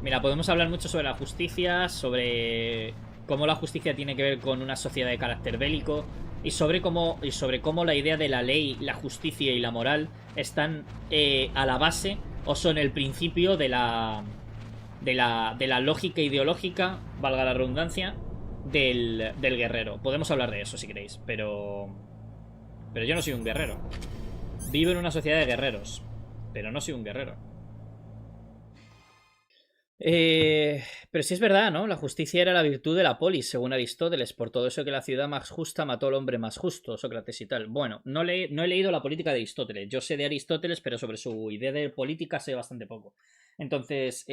Mira, podemos hablar mucho sobre la justicia, sobre cómo la justicia tiene que ver con una sociedad de carácter bélico y sobre cómo la idea de la ley, la justicia y la moral están a la base o son el principio de la lógica ideológica, valga la redundancia, del guerrero. Podemos hablar de eso si queréis, pero yo no soy un guerrero. Vivo en una sociedad de guerreros, pero no soy un guerrero. Pero sí es verdad, ¿no? La justicia era la virtud de la polis, según Aristóteles. Por todo eso que la ciudad más justa mató al hombre más justo, Sócrates y tal. Bueno, no he leído la política de Aristóteles. Yo sé de Aristóteles, pero sobre su idea de política sé bastante poco. Entonces,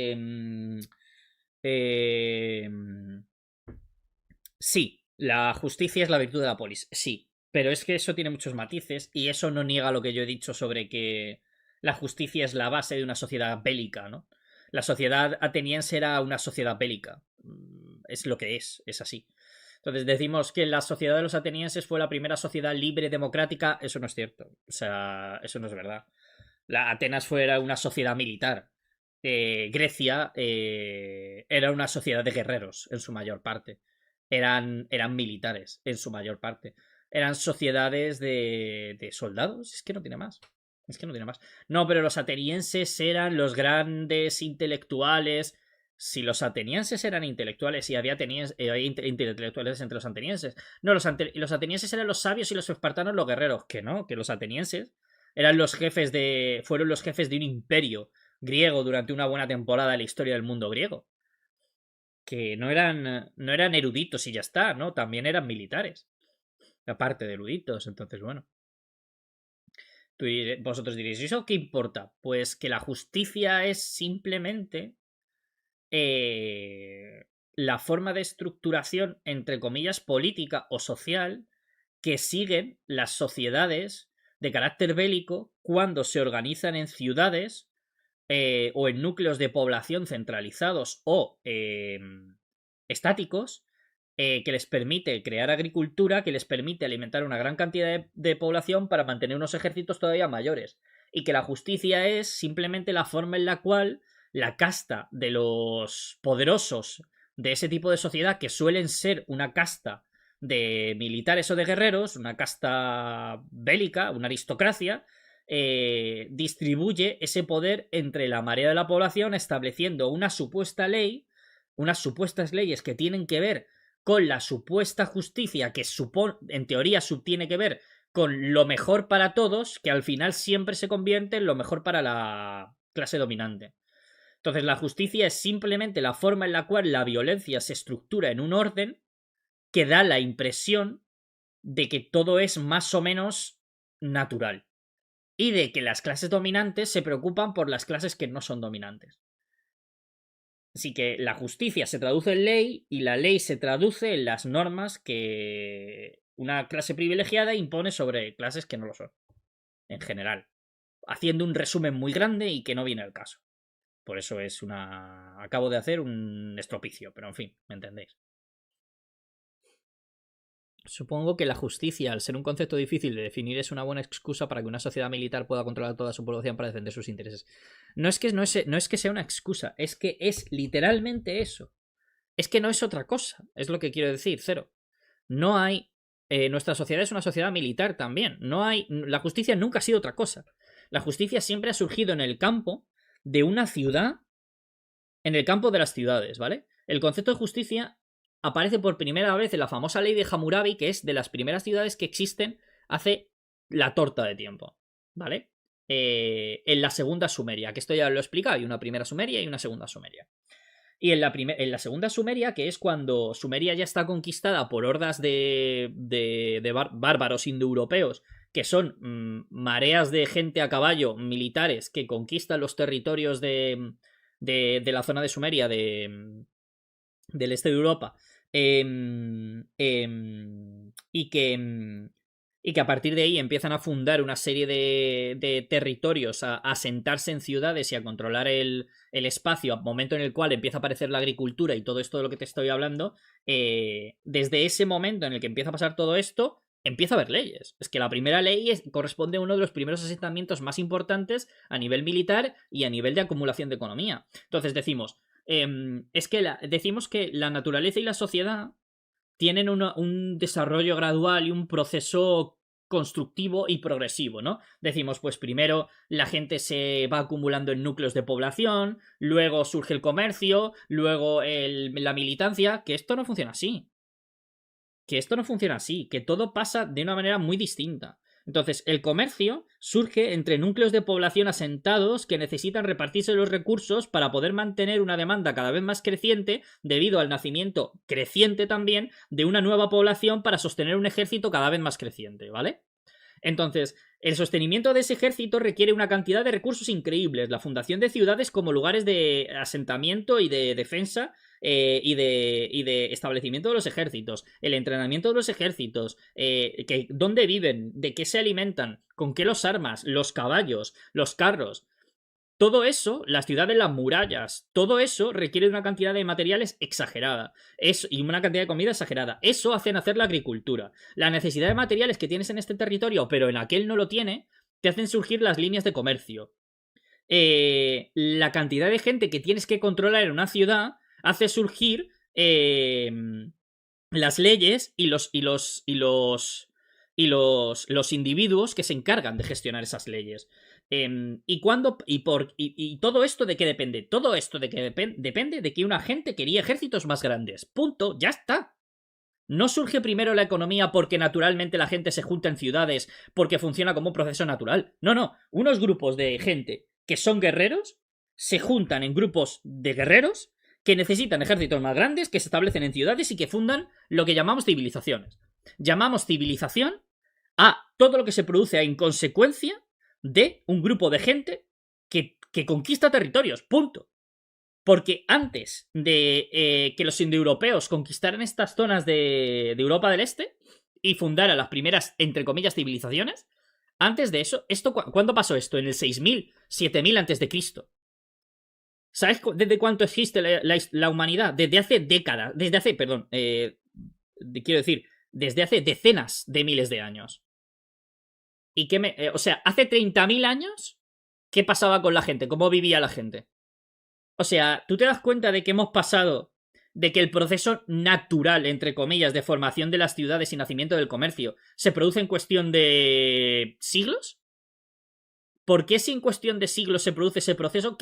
sí, la justicia es la virtud de la polis. Sí, pero es que eso tiene muchos matices y eso no niega lo que yo he dicho sobre que la justicia es la base de una sociedad bélica, ¿no? La sociedad ateniense era una sociedad bélica. Es lo que es así. Entonces decimos que la sociedad de los atenienses fue la primera sociedad libre democrática. Eso no es cierto. O sea, eso no es verdad. La Atenas fuera una sociedad militar. Grecia era una sociedad de guerreros en su mayor parte. Eran militares en su mayor parte. Eran sociedades de soldados. Es que no tiene más. Es que no tiene más. No, pero los atenienses eran los grandes intelectuales. Si los atenienses eran intelectuales y había intelectuales entre los atenienses. No, los atenienses eran los sabios y los espartanos los guerreros. Que no, que los atenienses eran los jefes de. Fueron los jefes de un imperio griego durante una buena temporada de la historia del mundo griego. Que no eran eruditos y ya está, ¿no? También eran militares. Aparte de eruditos, entonces bueno. Vosotros diréis, ¿y eso qué importa? Pues que la justicia es simplemente la forma de estructuración, entre comillas, política o social que siguen las sociedades de carácter bélico cuando se organizan en ciudades o en núcleos de población centralizados o estáticos que les permite crear agricultura, que les permite alimentar una gran cantidad de población para mantener unos ejércitos todavía mayores. Y que la justicia es simplemente la forma en la cual la casta de los poderosos de ese tipo de sociedad, que suelen ser una casta de militares o de guerreros, una casta bélica, una aristocracia, distribuye ese poder entre la mayoría de la población, estableciendo una supuesta ley, unas supuestas leyes que tienen que ver con la supuesta justicia que en teoría tiene que ver con lo mejor para todos, que al final siempre se convierte en lo mejor para la clase dominante. Entonces la justicia es simplemente la forma en la cual la violencia se estructura en un orden que da la impresión de que todo es más o menos natural. Y de que las clases dominantes se preocupan por las clases que no son dominantes. Así que la justicia se traduce en ley y la ley se traduce en las normas que una clase privilegiada impone sobre clases que no lo son, en general. Haciendo un resumen muy grande y que no viene al caso. Por eso es una. Acabo de hacer un estropicio, pero en fin, ¿me entendéis? Supongo que la justicia, al ser un concepto difícil de definir, es una buena excusa para que una sociedad militar pueda controlar toda su población para defender sus intereses. No es que sea una excusa, es que es literalmente eso. Es que no es otra cosa, es lo que quiero decir, cero. No hay. Nuestra sociedad es una sociedad militar también. No hay. La justicia nunca ha sido otra cosa. La justicia siempre ha surgido en el campo de una ciudad. En el campo de las ciudades, ¿vale? El concepto de justicia aparece por primera vez en la famosa ley de Hammurabi, que es de las primeras ciudades que existen hace la torta de tiempo, ¿vale? En la segunda Sumeria, que esto ya lo he explicado, hay una primera Sumeria y una segunda Sumeria. Y en la segunda Sumeria, que es cuando Sumeria ya está conquistada por hordas de bárbaros indoeuropeos, que son mareas de gente a caballo, militares, que conquistan los territorios de la zona de Sumeria, del este de Europa, y que a partir de ahí empiezan a fundar una serie de territorios, a asentarse en ciudades y a controlar el espacio, a momento en el cual empieza a aparecer la agricultura y todo esto de lo que te estoy hablando. Desde ese momento en el que empieza a pasar todo esto, empieza a haber leyes. Es que la primera ley corresponde a uno de los primeros asentamientos más importantes a nivel militar y a nivel de acumulación de economía. Entonces decimos, es que decimos que la naturaleza y la sociedad tienen un desarrollo gradual y un proceso constructivo y progresivo, ¿no? Decimos, pues primero la gente se va acumulando en núcleos de población, luego surge el comercio, luego la militancia, que esto no funciona así. Que esto no funciona así, que todo pasa de una manera muy distinta. Entonces, el comercio surge entre núcleos de población asentados que necesitan repartirse los recursos para poder mantener una demanda cada vez más creciente debido al nacimiento creciente también de una nueva población para sostener un ejército cada vez más creciente, ¿vale? Entonces, el sostenimiento de ese ejército requiere una cantidad de recursos increíbles, la fundación de ciudades como lugares de asentamiento y de defensa y de establecimiento de los ejércitos, el entrenamiento de los ejércitos, dónde viven, de qué se alimentan, con qué los armas, los caballos, los carros. Todo eso, las ciudades, las murallas, todo eso requiere una cantidad de materiales exagerada y una cantidad de comida exagerada. Eso hace nacer la agricultura. La necesidad de materiales que tienes en este territorio, pero en aquel no lo tiene, te hacen surgir las líneas de comercio. La cantidad de gente que tienes que controlar en una ciudad hace surgir las leyes y los individuos que se encargan de gestionar esas leyes. ¿Y todo esto de qué depende? Todo esto de que depende de que una gente quería ejércitos más grandes. Punto, ya está. No surge primero la economía porque naturalmente la gente se junta en ciudades porque funciona como un proceso natural. No. Unos grupos de gente que son guerreros se juntan en grupos de guerreros que necesitan ejércitos más grandes, que se establecen en ciudades y que fundan lo que llamamos civilizaciones. Llamamos civilización a todo lo que se produce en consecuencia de un grupo de gente que conquista territorios, punto. Porque antes de que los indoeuropeos conquistaran estas zonas de Europa del Este y fundaran las primeras, entre comillas, civilizaciones, antes de eso, ¿cuándo pasó esto? En el 6000, 7000 antes de Cristo. ¿Sabes desde cuánto existe la humanidad? Desde hace décadas, quiero decir, desde hace decenas de miles de años. ¿Y o sea, hace 30.000 años, ¿qué pasaba con la gente? ¿Cómo vivía la gente? O sea, ¿tú te das cuenta de que hemos pasado de que el proceso natural, entre comillas, de formación de las ciudades y nacimiento del comercio se produce en cuestión de siglos? ¿Por qué si en cuestión de siglos se produce ese proceso?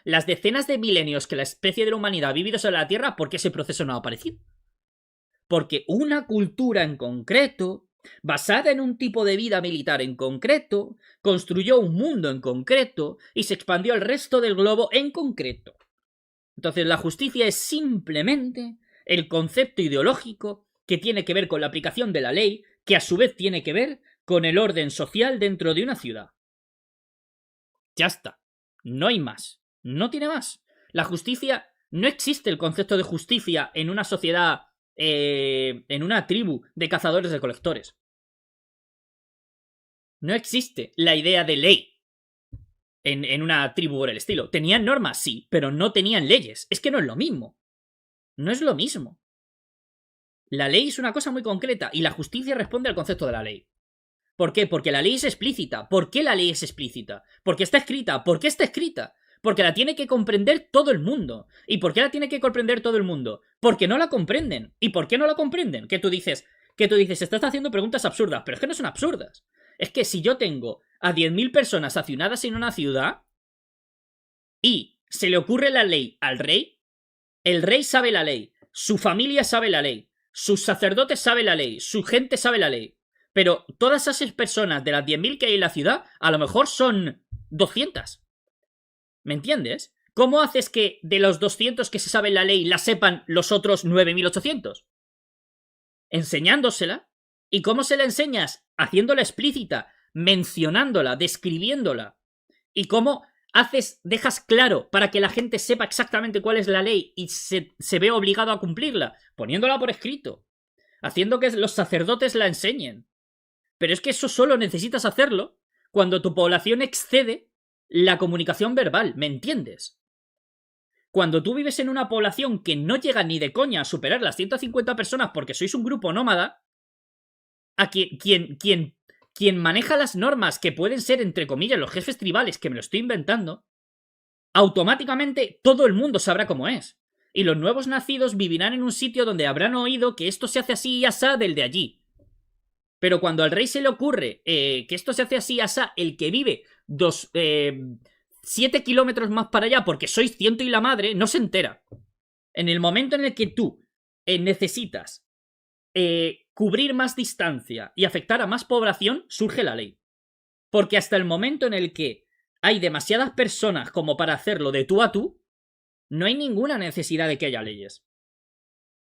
Las decenas de milenios que la especie de la humanidad ha vivido sobre la Tierra, ¿por qué ese proceso no ha aparecido? Porque una cultura en concreto, basada en un tipo de vida militar en concreto, construyó un mundo en concreto y se expandió al resto del globo en concreto. Entonces la justicia es simplemente el concepto ideológico que tiene que ver con la aplicación de la ley, que a su vez tiene que ver con el orden social dentro de una ciudad. Ya está. No hay más. No tiene más. La justicia... No existe el concepto de justicia en una sociedad... en una tribu de cazadores-recolectores. No existe la idea de ley en una tribu por el estilo. Tenían normas, sí, pero no tenían leyes. Es que no es lo mismo. No es lo mismo. La ley es una cosa muy concreta y la justicia responde al concepto de la ley. ¿Por qué? Porque la ley es explícita. ¿Por qué la ley es explícita? Porque está escrita. ¿Por qué está escrita? Porque la tiene que comprender todo el mundo. ¿Y por qué la tiene que comprender todo el mundo? Porque no la comprenden. ¿Y por qué no la comprenden? Que tú dices, estás haciendo preguntas absurdas, pero es que no son absurdas. Es que si yo tengo a 10.000 personas hacinadas en una ciudad y se le ocurre la ley al rey, el rey sabe la ley, su familia sabe la ley, sus sacerdotes saben la ley, su gente sabe la ley. Pero todas esas personas de las 10.000 que hay en la ciudad, a lo mejor son 200. ¿Me entiendes? ¿Cómo haces que de los 200 que se saben la ley la sepan los otros 9.800? Enseñándosela. ¿Y cómo se la enseñas? Haciéndola explícita, mencionándola, describiéndola. ¿Y cómo dejas claro para que la gente sepa exactamente cuál es la ley y se ve obligado a cumplirla? Poniéndola por escrito. Haciendo que los sacerdotes la enseñen. Pero es que eso solo necesitas hacerlo cuando tu población excede la comunicación verbal, ¿me entiendes? Cuando tú vives en una población que no llega ni de coña a superar las 150 personas porque sois un grupo nómada, a quien maneja las normas que pueden ser, entre comillas, los jefes tribales, que me lo estoy inventando, automáticamente todo el mundo sabrá cómo es. Y los nuevos nacidos vivirán en un sitio donde habrán oído que esto se hace así y asá del de allí. Pero cuando al rey se le ocurre que esto se hace así y asá, el que vive 7 kilómetros más para allá porque sois ciento y la madre, no se entera. En el momento en el que tú necesitas cubrir más distancia y afectar a más población, surge la ley. Porque hasta el momento en el que hay demasiadas personas como para hacerlo de tú a tú, no hay ninguna necesidad de que haya leyes.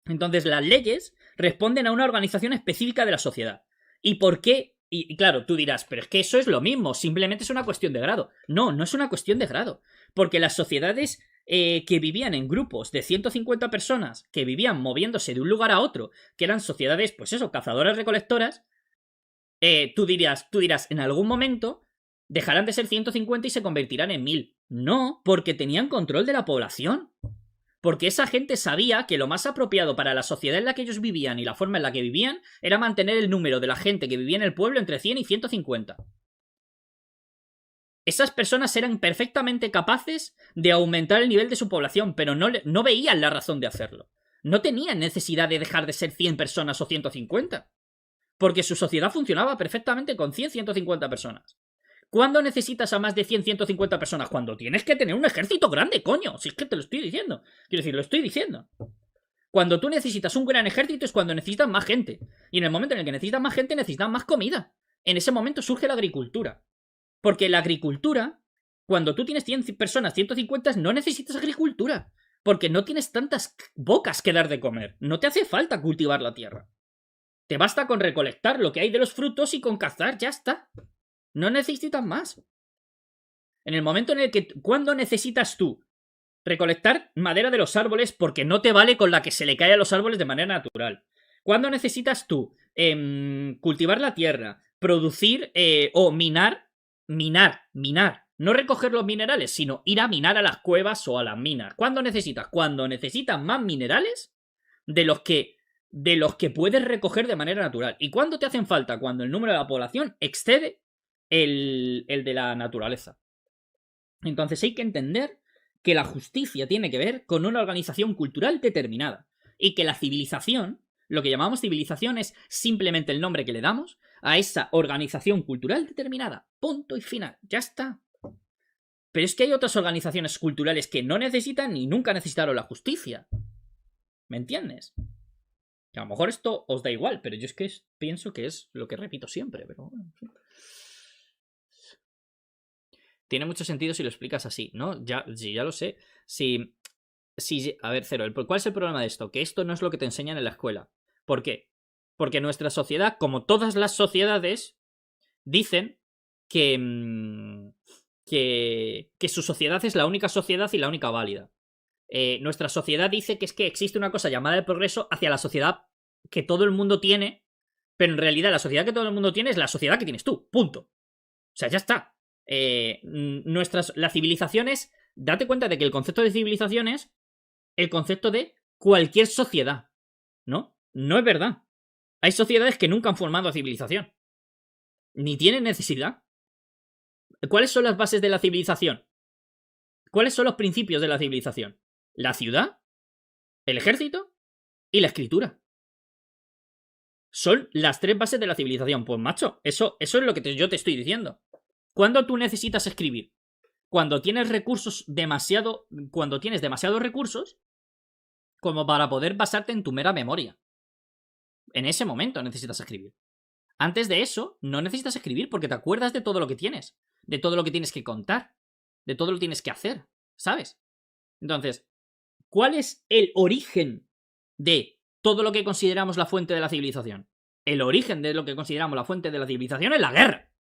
Entonces las leyes responden a una organización específica de la sociedad. ¿Y por qué? Y claro, tú dirás, pero es que eso es lo mismo, simplemente es una cuestión de grado. No, no es una cuestión de grado. Porque las sociedades que vivían en grupos de 150 personas, que vivían moviéndose de un lugar a otro, que eran sociedades, pues eso, cazadoras-recolectoras, tú dirás, en algún momento dejarán de ser 150 y se convertirán en 1000. No, porque tenían control de la población. Porque esa gente sabía que lo más apropiado para la sociedad en la que ellos vivían y la forma en la que vivían era mantener el número de la gente que vivía en el pueblo entre 100 y 150. Esas personas eran perfectamente capaces de aumentar el nivel de su población, pero no veían la razón de hacerlo. No tenían necesidad de dejar de ser 100 personas o 150. Porque su sociedad funcionaba perfectamente con 100, 150 personas. ¿Cuándo necesitas a más de 100, 150 personas? Cuando tienes que tener un ejército grande, coño. Si es que te lo estoy diciendo. Quiero decir, lo estoy diciendo. Cuando tú necesitas un gran ejército es cuando necesitas más gente. Y en el momento en el que necesitas más gente, necesitas más comida. En ese momento surge la agricultura. Porque la agricultura, cuando tú tienes 100 personas, 150, no necesitas agricultura. Porque no tienes tantas bocas que dar de comer. No te hace falta cultivar la tierra. Te basta con recolectar lo que hay de los frutos y con cazar, ya está. No necesitas más. En el momento en el que... ¿Cuándo necesitas tú recolectar madera de los árboles porque no te vale con la que se le cae a los árboles de manera natural? ¿Cuándo necesitas tú cultivar la tierra, producir o minar? Minar. No recoger los minerales, sino ir a minar a las cuevas o a las minas. ¿Cuándo necesitas? Cuando necesitas más minerales de los que puedes recoger de manera natural. ¿Y cuándo te hacen falta? Cuando el número de la población excede el de la naturaleza. Entonces hay que entender que la justicia tiene que ver con una organización cultural determinada. Y que la civilización, lo que llamamos civilización, es simplemente el nombre que le damos a esa organización cultural determinada. Punto y final. Ya está. Pero es que hay otras organizaciones culturales que no necesitan ni nunca necesitaron la justicia. ¿Me entiendes? Que a lo mejor esto os da igual, pero yo es que pienso que es lo que repito siempre, pero bueno, en fin. Tiene mucho sentido si lo explicas así, ¿no? Ya lo sé. A ver, Cero, ¿cuál es el problema de esto? Que esto no es lo que te enseñan en la escuela. ¿Por qué? Porque nuestra sociedad, como todas las sociedades, dicen que su sociedad es la única sociedad y la única válida. Nuestra sociedad dice que es que existe una cosa llamada el progreso hacia la sociedad que todo el mundo tiene, pero en realidad la sociedad que todo el mundo tiene es la sociedad que tienes tú, punto. O sea, ya está. La civilización es... Date cuenta de que el concepto de civilización es el concepto de cualquier sociedad, ¿no? No es verdad. Hay sociedades que nunca han formado civilización. Ni tienen necesidad. ¿Cuáles son las bases de la civilización? ¿Cuáles son los principios de la civilización? La ciudad, el ejército y la escritura. Son las 3 bases de la civilización. Pues macho, eso es lo que yo te estoy diciendo. ¿Cuándo tú necesitas escribir? Cuando tienes Cuando tienes demasiados recursos como para poder basarte en tu mera memoria. En ese momento necesitas escribir. Antes de eso, no necesitas escribir porque te acuerdas de todo lo que tienes. De todo lo que tienes que contar. De todo lo que tienes que hacer. ¿Sabes? Entonces, ¿cuál es el origen de todo lo que consideramos la fuente de la civilización? El origen de lo que consideramos la fuente de la civilización es la guerra.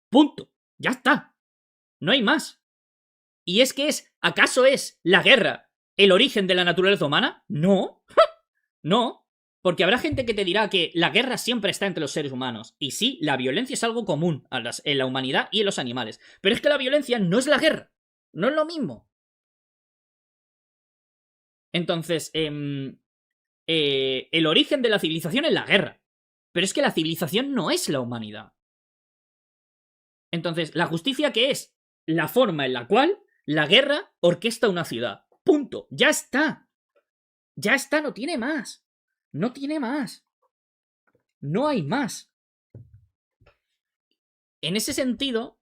Punto. Ya está. No hay más. ¿Y acaso es la guerra el origen de la naturaleza humana? No. No. Porque habrá gente que te dirá que la guerra siempre está entre los seres humanos. Y sí, la violencia es algo común en la humanidad y en los animales. Pero es que la violencia no es la guerra. No es lo mismo. Entonces, el origen de la civilización es la guerra. Pero es que la civilización no es la humanidad. Entonces, ¿la justicia qué es? La forma en la cual La guerra orquesta una ciudad. Punto. Ya está. Ya está, no tiene más. No tiene más. No hay más. En ese sentido,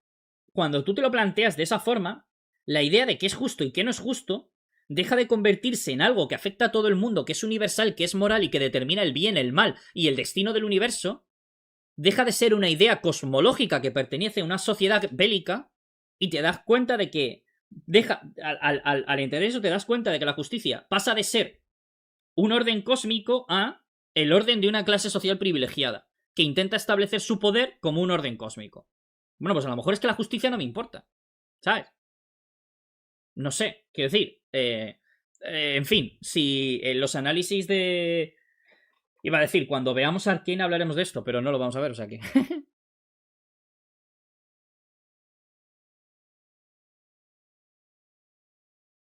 cuando tú te lo planteas de esa forma, la idea de qué es justo y qué no es justo deja de convertirse en algo que afecta a todo el mundo, que es universal, que es moral y que determina el bien, el mal y el destino del universo. Deja de ser una idea cosmológica que pertenece a una sociedad bélica y te das cuenta de que al entender eso te das cuenta de que la justicia pasa de ser un orden cósmico a el orden de una clase social privilegiada que intenta establecer su poder como un orden cósmico. Bueno, pues a lo mejor es que la justicia no me importa, ¿sabes? No sé, quiero decir, en fin, si los análisis de... Iba a decir, cuando veamos Arcane hablaremos de esto, pero no lo vamos a ver, o sea que...